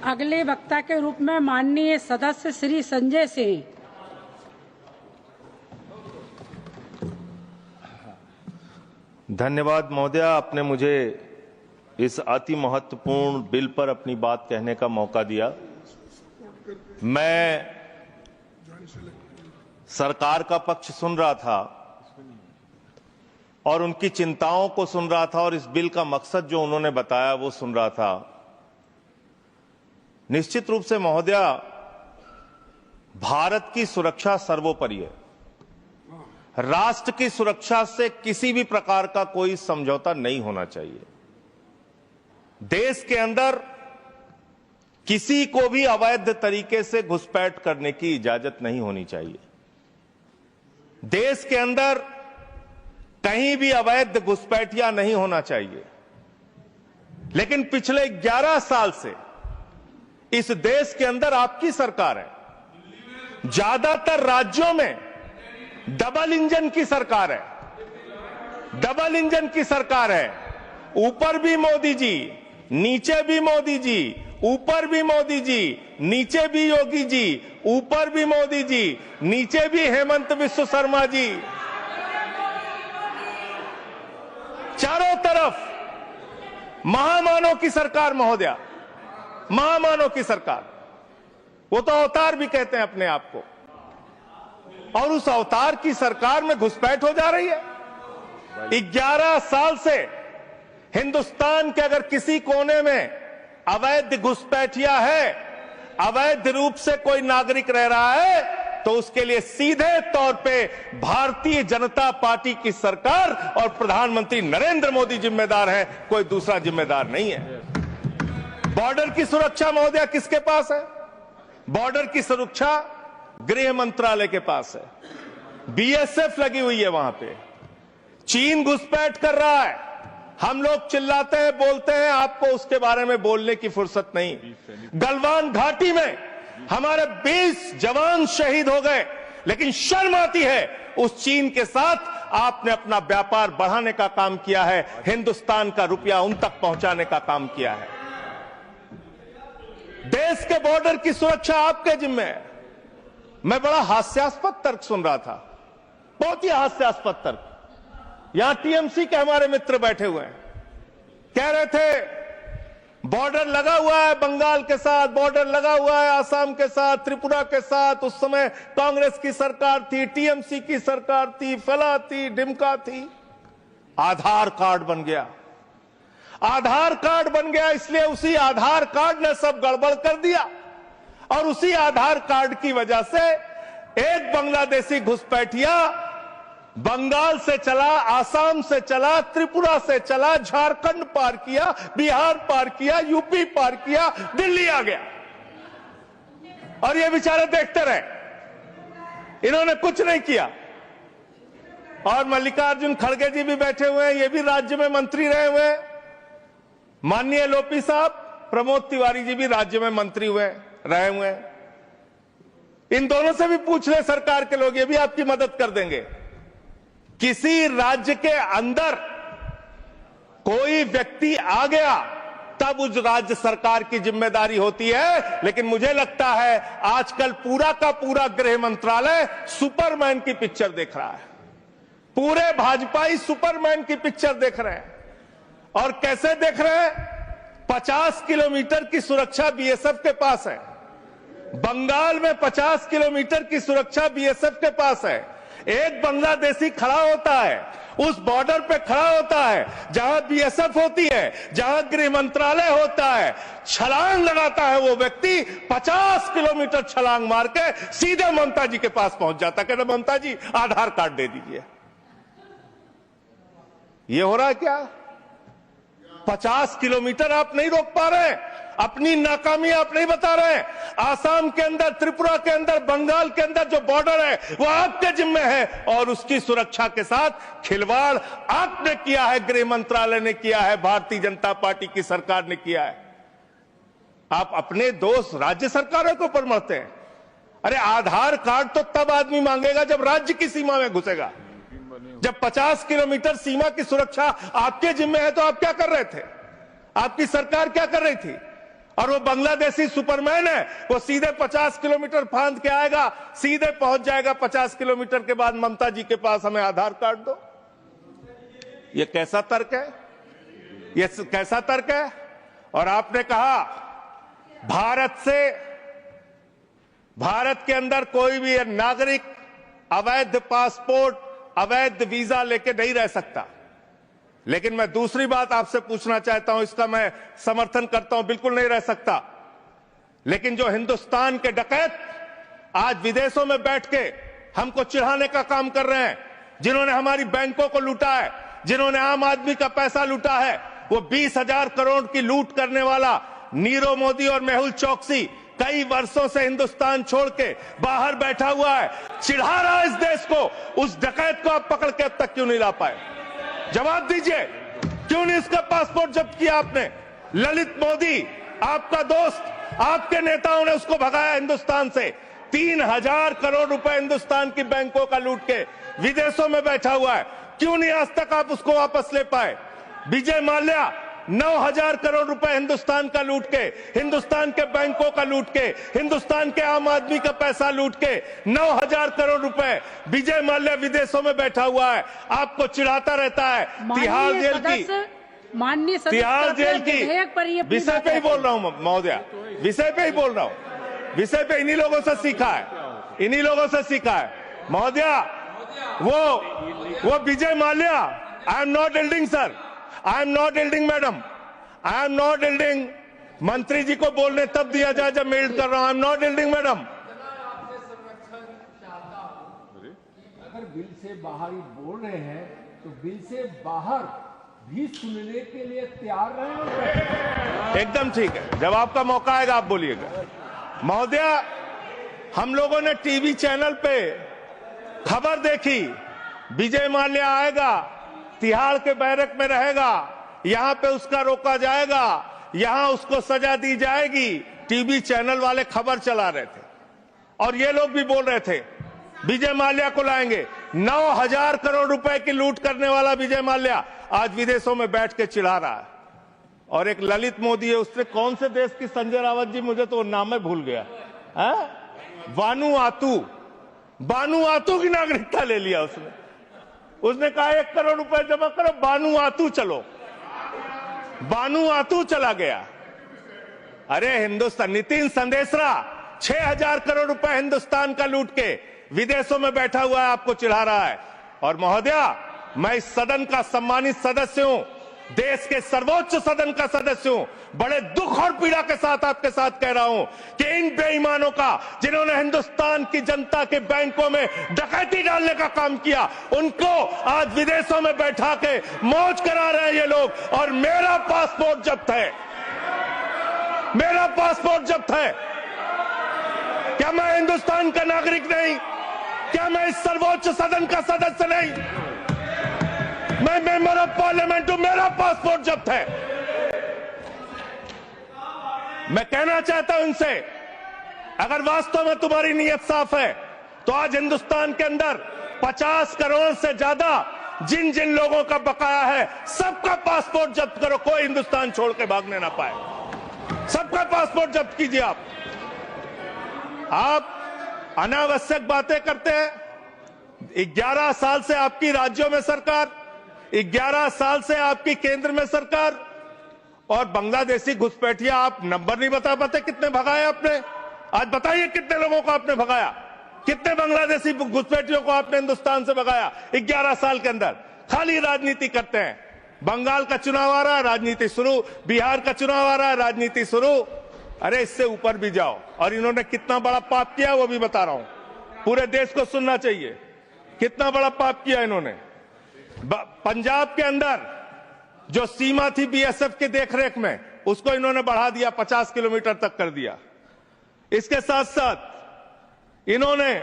अगले वक्ता के रूप में माननीय सदस्य श्री संजय सिंह। धन्यवाद महोदय, आपने मुझे इस अति महत्वपूर्ण बिल पर अपनी बात कहने का मौका दिया। मैं सरकार का पक्ष सुन रहा था और उनकी चिंताओं को सुन रहा था और इस बिल का मकसद जो उन्होंने बताया वो सुन रहा था। निश्चित रूप से महोदय, भारत की सुरक्षा सर्वोपरि है। राष्ट्र की सुरक्षा से किसी भी प्रकार का कोई समझौता नहीं होना चाहिए। देश के अंदर किसी को भी अवैध तरीके से घुसपैठ करने की इजाजत नहीं होनी चाहिए। देश के अंदर कहीं भी अवैध घुसपैठिया नहीं होना चाहिए। लेकिन पिछले 11 साल से इस देश के अंदर आपकी सरकार है। ज्यादातर राज्यों में डबल इंजन की सरकार है। डबल इंजन की सरकार है। ऊपर भी मोदी जी, नीचे भी मोदी जी, ऊपर भी मोदी जी, नीचे भी योगी जी, ऊपर भी मोदी जी, नीचे भी हेमंत बिस्व शर्मा जी। चारों तरफ महामानव की सरकार महोदय, महामानव की सरकार। वो तो अवतार भी कहते हैं अपने आप को। और उस अवतार की सरकार में घुसपैठ हो जा रही है। 11 साल से हिंदुस्तान के अगर किसी कोने में अवैध घुसपैठिया है, अवैध रूप से कोई नागरिक रह रहा है, तो उसके लिए सीधे तौर पे भारतीय जनता पार्टी की सरकार और प्रधानमंत्री नरेंद्र मोदी जिम्मेदार है, कोई दूसरा जिम्मेदार नहीं है। बॉर्डर की सुरक्षा महोदय किसके पास है? बॉर्डर की सुरक्षा गृह मंत्रालय के पास है। बीएसएफ लगी हुई है वहां पे। चीन घुसपैठ कर रहा है। हम लोग चिल्लाते हैं, बोलते हैं, आपको उसके बारे में बोलने की फुर्सत नहीं। गलवान घाटी में हमारे 20 जवान शहीद हो गए, लेकिन शर्म आती है उस चीन के साथ आपने अपना व्यापार बढ़ाने का काम किया है, हिंदुस्तान का रुपया उन तक पहुंचाने का काम किया है। देश के बॉर्डर की सुरक्षा आपके जिम्मे है। मैं बड़ा हास्यास्पद तर्क सुन रहा था, बहुत ही हास्यास्पद तर्क। यहां टीएमसी के हमारे मित्र बैठे हुए हैं, कह रहे थे बॉर्डर लगा हुआ है बंगाल के साथ, बॉर्डर लगा हुआ है आसाम के साथ, त्रिपुरा के साथ। उस समय कांग्रेस की सरकार थी, टीएमसी की सरकार थी, फला थी, डिमका थी। आधार कार्ड बन गया। आधार कार्ड बन गया, इसलिए उसी आधार कार्ड ने सब गड़बड़ कर दिया। और उसी आधार कार्ड की वजह से एक बांग्लादेशी घुसपैठिया बंगाल से चला, आसाम से चला, त्रिपुरा से चला, झारखंड पार किया, बिहार पार किया, यूपी पार किया, दिल्ली आ गया। और ये बेचारे देखते रहे, इन्होंने कुछ नहीं किया। और मल्लिकार्जुन खड़गे जी भी बैठे हुए हैं, ये भी राज्य में मंत्री रहे हुए हैं। माननीय लोपी साहब, प्रमोद तिवारी जी भी राज्य में मंत्री रहे हुए हैं। इन दोनों से भी पूछ ले सरकार के लोग, ये भी आपकी मदद कर देंगे। किसी राज्य के अंदर कोई व्यक्ति आ गया तब उस राज्य सरकार की जिम्मेदारी होती है। लेकिन मुझे लगता है आजकल पूरा का पूरा गृह मंत्रालय सुपरमैन की पिक्चर देख रहा है। पूरे भाजपाई सुपरमैन की पिक्चर देख रहे हैं। और कैसे देख रहे हैं? 50 किलोमीटर की सुरक्षा बीएसएफ के पास है। बंगाल में 50 किलोमीटर की सुरक्षा बीएसएफ के पास है। एक बांग्लादेशी खड़ा होता है, उस बॉर्डर पे खड़ा होता है जहां बीएसएफ होती है, जहां गृह मंत्रालय होता है। छलांग लगाता है वो व्यक्ति, 50 किलोमीटर छलांग मार के सीधे ममता जी के पास पहुंच जाता है। कहते ममता जी आधार कार्ड दे दीजिए। ये हो रहा है क्या? 50 किलोमीटर आप नहीं रोक पा रहे हैं। अपनी नाकामी आप नहीं बता रहे हैं। आसाम के अंदर, त्रिपुरा के अंदर, बंगाल के अंदर जो बॉर्डर है वो आपके जिम्मे है। और उसकी सुरक्षा के साथ खिलवाड़ आपने किया है, गृह मंत्रालय ने किया है, भारतीय जनता पार्टी की सरकार ने किया है। आप अपने दोस्त राज्य सरकारों के ऊपर मरते हैं। अरे आधार कार्ड तो तब आदमी मांगेगा जब राज्य की सीमा में घुसेगा। जब 50 किलोमीटर सीमा की सुरक्षा आपके जिम्मे है तो आप क्या कर रहे थे? आपकी सरकार क्या कर रही थी? और वो बांग्लादेशी सुपरमैन है, वो सीधे 50 किलोमीटर फांद के आएगा, सीधे पहुंच जाएगा 50 किलोमीटर के बाद ममता जी के पास, हमें आधार कार्ड दो। ये कैसा तर्क है? ये कैसा तर्क है? और आपने कहा भारत के अंदर कोई भी नागरिक अवैध पासपोर्ट, अवैध वीजा लेके नहीं रह सकता। लेकिन मैं दूसरी बात आपसे पूछना चाहता हूं, इसका मैं समर्थन करता हूं, बिल्कुल नहीं रह सकता। लेकिन जो हिंदुस्तान के डकैत आज विदेशों में बैठ के हमको चिढ़ाने का काम कर रहे हैं, जिन्होंने हमारी बैंकों को लूटा है, जिन्होंने आम आदमी का पैसा लूटा है, वो 20,000 करोड़ की लूट करने वाला नीरव मोदी और मेहुल चौकसी कई वर्षों से हिंदुस्तान छोड़ के बाहर बैठा हुआ है, चिढ़ा रहा है इस देश को। उस डकैत को आप पकड़ के अब तक क्यों नहीं ला पाए? जवाब दीजिए, क्यों नहीं उसका पासपोर्ट जब्त किया आपने? ललित मोदी आपका दोस्त, आपके नेताओं ने उसको भगाया हिंदुस्तान से। 3,000 करोड़ रुपए हिंदुस्तान की बैंकों का लूट के विदेशों में बैठा हुआ है, क्यों नहीं आज तक आप उसको वापस ले पाए? विजय माल्या 9,000 करोड़ रुपए हिंदुस्तान का लूट के, हिंदुस्तान के बैंकों का लूट के, हिंदुस्तान के आम आदमी का पैसा लूट के 9,000 करोड़ रुपए विजय माल्या विदेशों में बैठा हुआ है, आपको चिढ़ाता रहता है। तिहाड़ जेल की, माननीय तिहाड़ जेल की विषय पे ही बोल रहा हूं महोदया, विषय पे ही बोल रहा हूं, विषय पे इन्हीं लोगों से सीखा है, इन्हीं लोगों से सीखा है महोदया। वो Vijay Mallya, I am not eluding sir, I am not eluding madam, I am not eluding. मंत्री जी को बोलने तब दिया जाए जब मैं एल्ड कर रहा हूं। आई एम नॉट एल्डिंग मैडम। अगर बिल से बाहर ही बोल रहे हैं तो बिल से बाहर भी सुनने के लिए तैयार रहे। एकदम ठीक है, जब आपका मौका आएगा आप बोलिएगा। महोदया, हम लोगों ने टीवी चैनल पे खबर देखी, विजय माल्या आएगा, तिहाड़ के बैरक में रहेगा, यहां पे उसका रोका जाएगा, यहां उसको सजा दी जाएगी। टीवी चैनल वाले खबर चला रहे थे और ये लोग भी बोल रहे थे विजय माल्या को लाएंगे। 9,000 करोड़ रुपए की लूट करने वाला विजय माल्या आज विदेशों में बैठ के चिढ़ा रहा है। और एक ललित मोदी है, उसने कौन से देश की, संजय रावत जी मुझे तो नाम में भूल गया है, बानुआतू की नागरिकता ले लिया उसने। उसने कहा 1 करोड़ रुपए जमा करो, बानुआतू चलो, बानुआतू चला गया। अरे हिंदुस्तान, नितिन संदेशरा 6,000 करोड़ रुपए हिंदुस्तान का लूट के विदेशों में बैठा हुआ है, आपको चिढ़ा रहा है। और महोदया, मैं इस सदन का सम्मानित सदस्य हूं, देश के सर्वोच्च सदन का सदस्य हूं, बड़े दुख और पीड़ा के साथ आपके साथ कह रहा हूं कि इन बेईमानों का, जिन्होंने हिंदुस्तान की जनता के बैंकों में डकैती डालने का काम किया, उनको आज विदेशों में बैठा के मौज करा रहे हैं ये लोग। और मेरा पासपोर्ट जब्त है, मेरा पासपोर्ट जब्त है। क्या मैं हिंदुस्तान का नागरिक नहीं? क्या मैं इस सर्वोच्च सदन का सदस्य नहीं? मैं मेंबर ऑफ पार्लियामेंट हूं, मेरा पासपोर्ट जब्त है। मैं कहना चाहता हूं इनसे, अगर वास्तव में तुम्हारी नीयत साफ है तो आज हिंदुस्तान के अंदर 50 करोड़ से ज्यादा जिन जिन लोगों का बकाया है, सबका पासपोर्ट जब्त करो, कोई हिंदुस्तान छोड़ के भागने ना पाए। सबका पासपोर्ट जब्त कीजिए। आप अनावश्यक बातें करते हैं। 11 साल से आपकी राज्यों में सरकार, 11 साल से आपकी केंद्र में सरकार, और बांग्लादेशी घुसपैठिया आप नंबर नहीं बता पाते कितने भगाए आपने। आज बताइए कितने लोगों को आपने भगाया, कितने बांग्लादेशी घुसपैठियों को आपने हिंदुस्तान से भगाया 11 साल के अंदर। खाली राजनीति करते हैं। बंगाल का चुनाव आ रहा है, राजनीति शुरू, बिहार का चुनाव आ रहा है, राजनीति शुरू। अरे इससे ऊपर भी जाओ। और इन्होंने कितना बड़ा पाप किया वो भी बता रहा हूं, पूरे देश को सुनना चाहिए कितना बड़ा पाप किया इन्होंने। पंजाब के अंदर जो सीमा थी बीएसएफ की देखरेख में, उसको इन्होंने बढ़ा दिया, 50 किलोमीटर तक कर दिया। इसके साथ साथ इन्होंने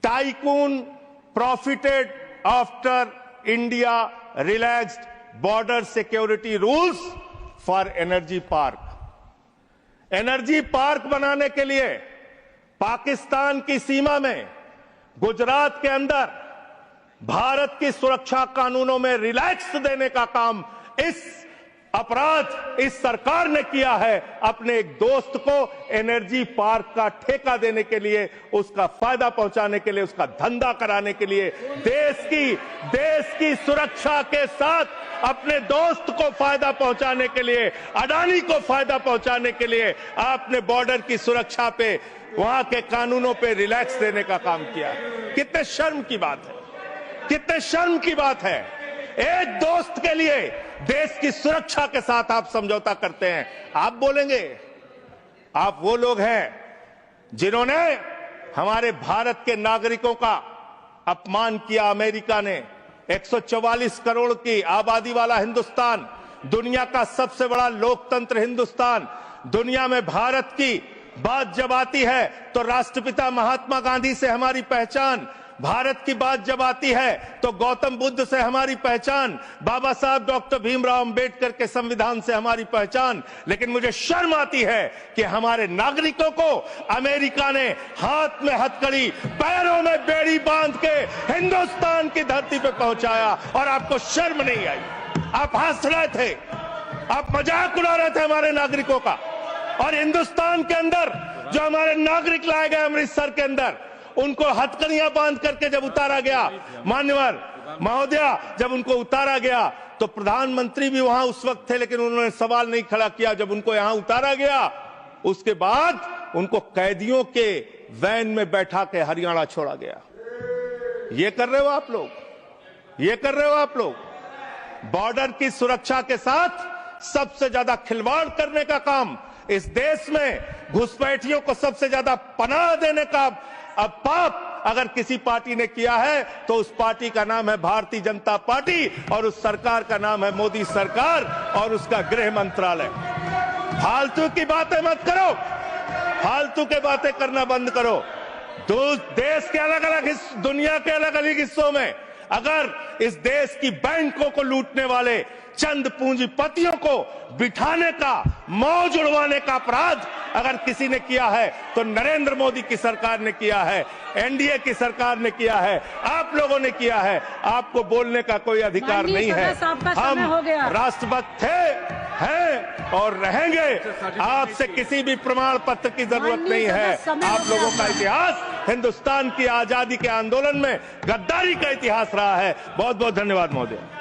tycoon profited after India relaxed border security rules for energy park. Energy park बनाने के लिए पाकिस्तान की सीमा में, गुजरात के अंदर भारत की सुरक्षा कानूनों में रिलैक्स देने का काम इस अपराध इस सरकार ने किया है अपने एक दोस्त को एनर्जी पार्क का ठेका देने के लिए, उसका फायदा पहुंचाने के लिए, उसका धंधा कराने के लिए, देश की सुरक्षा के साथ अपने दोस्त को फायदा पहुंचाने के लिए, अडानी को फायदा पहुंचाने के लिए आपने बॉर्डर की सुरक्षा पे, वहां के कानूनों पे रिलैक्स देने का काम किया। कितने शर्म की बात है, कितने शर्म की बात है। एक दोस्त के लिए देश की सुरक्षा के साथ आप समझौता करते हैं। आप बोलेंगे आप वो लोग हैं जिन्होंने हमारे भारत के नागरिकों का अपमान किया। अमेरिका ने 144 करोड़ की आबादी वाला हिंदुस्तान, दुनिया का सबसे बड़ा लोकतंत्र हिंदुस्तान, दुनिया में भारत की बात जब आती है तो राष्ट्रपिता महात्मा गांधी से हमारी पहचान, भारत की बात जब आती है तो गौतम बुद्ध से हमारी पहचान, बाबा साहब डॉक्टर भीमराव अंबेडकर के संविधान से हमारी पहचान। लेकिन मुझे शर्म आती है कि हमारे नागरिकों को अमेरिका ने हाथ में हथकड़ी, पैरों में बेड़ी बांध के हिंदुस्तान की धरती पे पहुंचाया और आपको शर्म नहीं आई। आप हंस रहे थे, आप मजाक उड़ा रहे थे हमारे नागरिकों का। और हिंदुस्तान के अंदर जो हमारे नागरिक लाए गए अमृतसर के अंदर, उनको हथकड़ियां बांध करके जब उतारा गया, मान्यवर महोदया, जब उनको उतारा गया तो प्रधानमंत्री भी वहां उस वक्त थे, लेकिन उन्होंने सवाल नहीं खड़ा किया। जब उनको यहां उतारा गया उसके बाद उनको कैदियों के वैन में बैठा के हरियाणा छोड़ा गया। ये कर रहे हो आप लोग, ये कर रहे हो आप लोग। बॉर्डर की सुरक्षा के साथ सबसे ज्यादा खिलवाड़ करने का काम इस देश में, घुसपैठियों को सबसे ज्यादा पनाह देने का अब पाप अगर किसी पार्टी ने किया है तो उस पार्टी का नाम है भारतीय जनता पार्टी और उस सरकार का नाम है मोदी सरकार और उसका गृह मंत्रालय। फालतू की बातें मत करो, फालतू के बातें करना बंद करो। देश के अलग अलग दुनिया के अलग अलग हिस्सों में अगर इस देश की बैंकों को लूटने वाले चंद पूंजीपतियों को बिठाने का, मौज उड़वाने का अपराध अगर किसी ने किया है तो नरेंद्र मोदी की सरकार ने किया है, एनडीए की सरकार ने किया है, आप लोगों ने किया है। आपको बोलने का कोई अधिकार नहीं है। हम राष्ट्रभक्त थे, हैं और रहेंगे। आपसे किसी भी प्रमाण पत्र की जरूरत नहीं है। आप लोगों का इतिहास हिंदुस्तान की आजादी के आंदोलन में गद्दारी का इतिहास रहा है। बहुत बहुत धन्यवाद महोदय।